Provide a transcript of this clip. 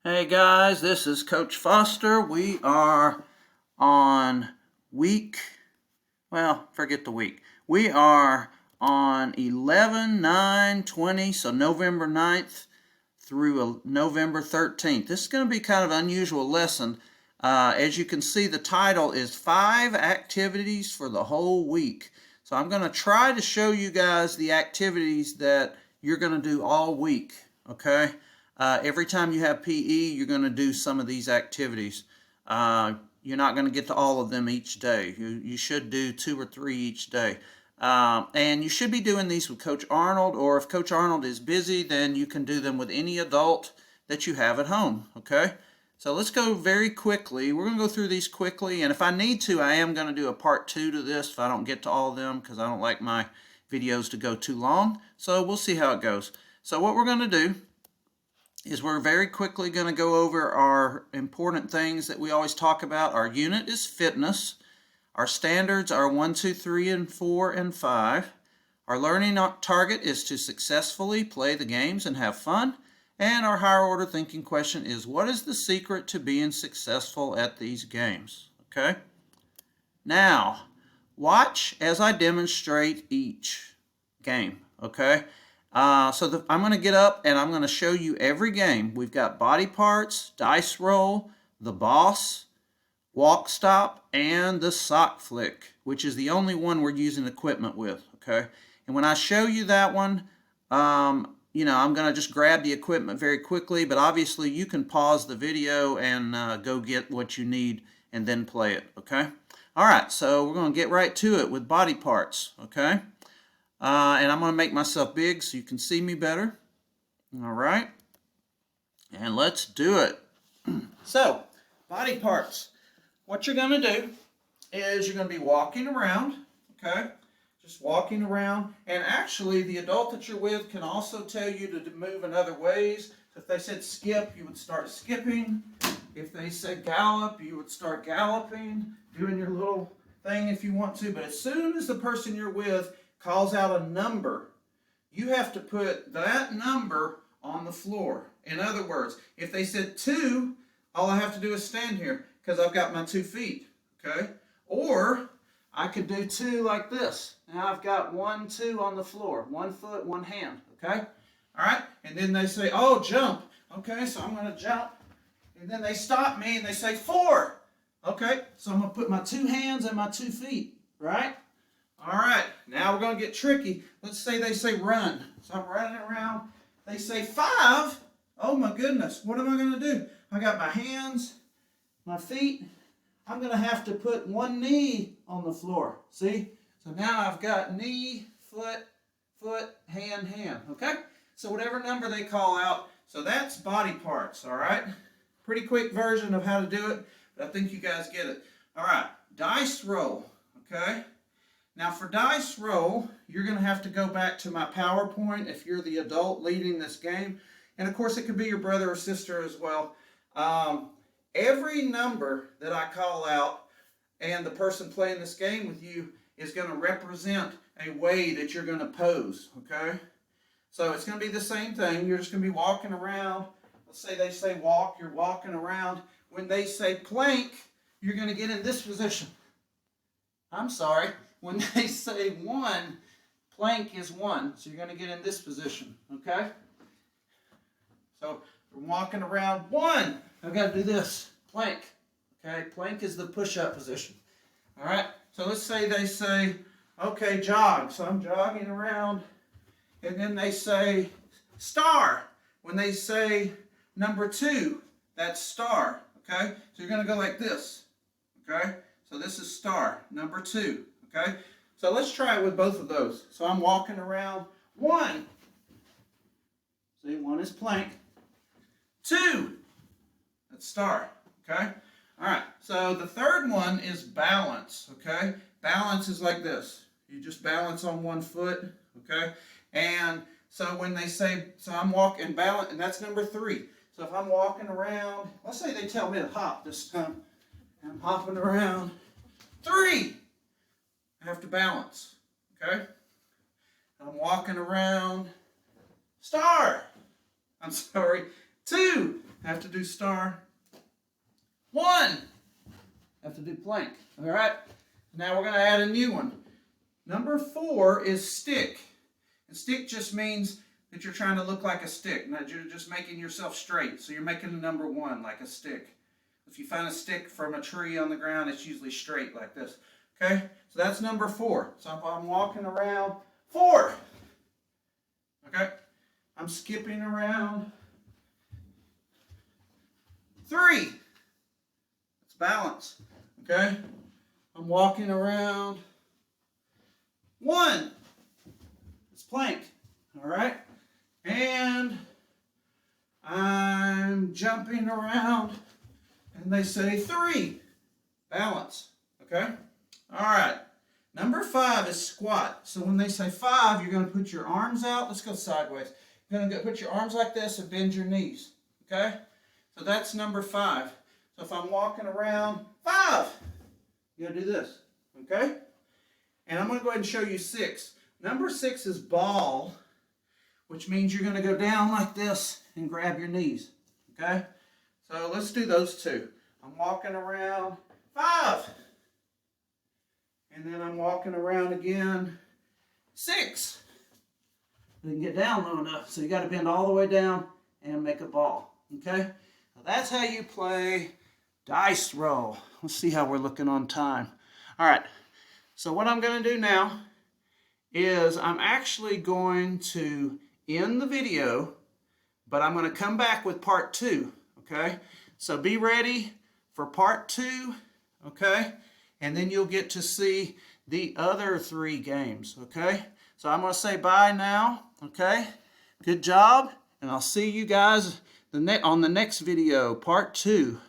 Hey guys, this is Coach Foster. We are on forget the week. We are on 11/9/20, so November 9th through November 13th. This is going to be kind of an unusual lesson. As you can see, the title is 5 Activities for the Whole Week. So I'm going to try to show you guys the activities that you're going to do all week, okay? Every time you have PE, you're going to do some of these activities. You're not going to get to all of them each day. You should do 2 or 3 each day. And you should be doing these with Coach Arnold, or if Coach Arnold is busy, then you can do them with any adult that you have at home, okay? So let's go very quickly. We're going to go through these quickly, and if I need to, I am going to do a part 2 to this if I don't get to all of them, because I don't like my videos to go too long. So we'll see how it goes. So what we're going to do is we're very quickly going to go over our important things that we always talk about. Our unit is fitness. Our standards are 1, 2, 3, and 4, and 5. Our learning target is to successfully play the games and have fun. And our higher order thinking question is, what is the secret to being successful at these games? Okay? Now, watch as I demonstrate each game. Okay? I'm going to get up and I'm going to show you every game. We've got body parts, dice roll, the boss, walk stop, and the sock flick, which is the only one we're using equipment with, okay? And when I show you that one, I'm going to just grab the equipment very quickly, but obviously you can pause the video and go get what you need and then play it, okay? All right, so we're going to get right to it with body parts, okay? And I'm going to make myself big so you can see me better. All right. And let's do it. So, body parts. What you're going to do is you're going to be walking around, okay? Just walking around. And actually, the adult that you're with can also tell you to move in other ways. So if they said skip, you would start skipping. If they said gallop, you would start galloping, doing your little thing if you want to. But as soon as the person you're with calls out a number, you have to put that number on the floor. In other words, if they said 2, all I have to do is stand here because I've got my 2 feet, okay? Or I could do 2 like this. Now I've got 1, 2 on the floor, 1 foot, 1 hand, okay? All right, and then they say, oh, jump. Okay, so I'm going to jump, and then they stop me and they say 4. Okay, so I'm going to put my 2 hands and my 2 feet, right? All right, now we're going to get tricky. Let's say they say run. So I'm running around. They say 5. Oh my goodness, what am I going to do? I got my hands, my feet. I'm going to have to put 1 knee on the floor. See? So now I've got knee, foot, hand, hand. Okay? So whatever number they call out. So that's body parts, all right? Pretty quick version of how to do it, but I think you guys get it. All right, dice roll, okay? Now for dice roll, you're going to have to go back to my PowerPoint if you're the adult leading this game. And of course it could be your brother or sister as well. Every number that I call out and the person playing this game with you is going to represent a way that you're going to pose, okay? So it's going to be the same thing. You're just going to be walking around. Let's say they say walk, you're walking around. When they say plank, you're going to get in this position. I'm sorry. When they say 1, plank is 1. So you're going to get in this position, okay? So we're walking around 1. I've got to do this, plank. Okay, plank is the push-up position. All right, so let's say they say, okay, jog. So I'm jogging around, and then they say star. When they say number 2, that's star, okay? So you're going to go like this, okay? So this is star, number 2. Okay, so let's try it with both of those. So I'm walking around 1. See, 1 is plank. 2, that's star. Okay, all right. So the third one is balance. Okay, balance is like this. You just balance on 1 foot. Okay, and so when they say, so I'm walking balance, and that's number 3. So if I'm walking around, let's say they tell me to hop this time, and I'm hopping around 3. I have to balance, okay? I'm walking around, star. I'm sorry, 2. have to do star. 1, have to do plank. All right, now we're going to add a new one. Number 4 is stick. And stick just means that you're trying to look like a stick, not you're just making yourself straight. So you're making the number 1 like a stick. If you find a stick from a tree on the ground, it's usually straight like this. Okay, so that's number 4. So if I'm walking around, 4. Okay, I'm skipping around. 3. It's balance. Okay, I'm walking around. 1. It's plank. All right, and I'm jumping around, and they say 3. Balance. Okay. All right. Number 5 is squat. So when they say 5, you're going to put your arms out. Let's go sideways. You're going to put your arms like this and bend your knees. Okay? So that's number 5. So if I'm walking around, 5. You got to do this. Okay? And I'm going to go ahead and show you 6. Number 6 is ball, which means you're going to go down like this and grab your knees. Okay? So let's do those 2. I'm walking around, 5. And then I'm walking around again, 6. You can get down low enough, so you got to bend all the way down and make a ball. Okay? Now that's how you play dice roll. Let's see how we're looking on time. All right. So what I'm going to do now is I'm actually going to end the video, but I'm going to come back with part 2. Okay? So be ready for part 2. Okay? And then you'll get to see the other 3 games, okay? So I'm going to say bye now, okay? Good job, and I'll see you guys on the next video, part 2.